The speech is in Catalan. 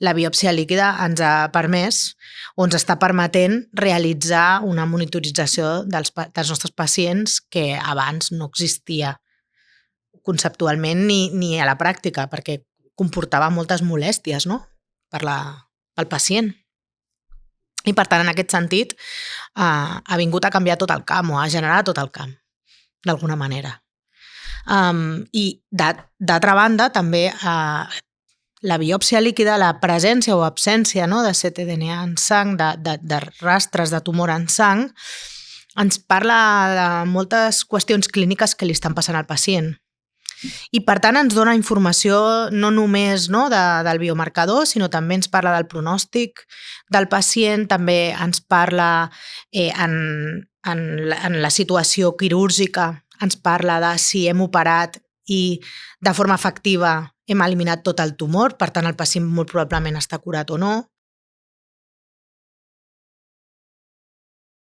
la biòpsia líquida ens ha permès o ens està permetent realitzar una monitorització dels nostres pacients que abans no existia conceptualment ni a la pràctica, perquè comportava moltes molèsties, no?, pel pacient. I, per tant, en aquest sentit, ha vingut a canviar tot el camp o a generar tot el camp, d'alguna manera. I, d'altra banda, també la biòpsia líquida, la presència o absència, no?, de ctDNA en sang, de rastres de tumor en sang, ens parla de moltes qüestions clíniques que li estan passant al pacient. I, per tant, ens dona informació no només, no, del biomarcador, sinó també ens parla del pronòstic del pacient, també ens parla en la situació quirúrgica, ens parla de si hem operat i de forma efectiva hem eliminat tot el tumor, per tant el pacient molt probablement està curat o no.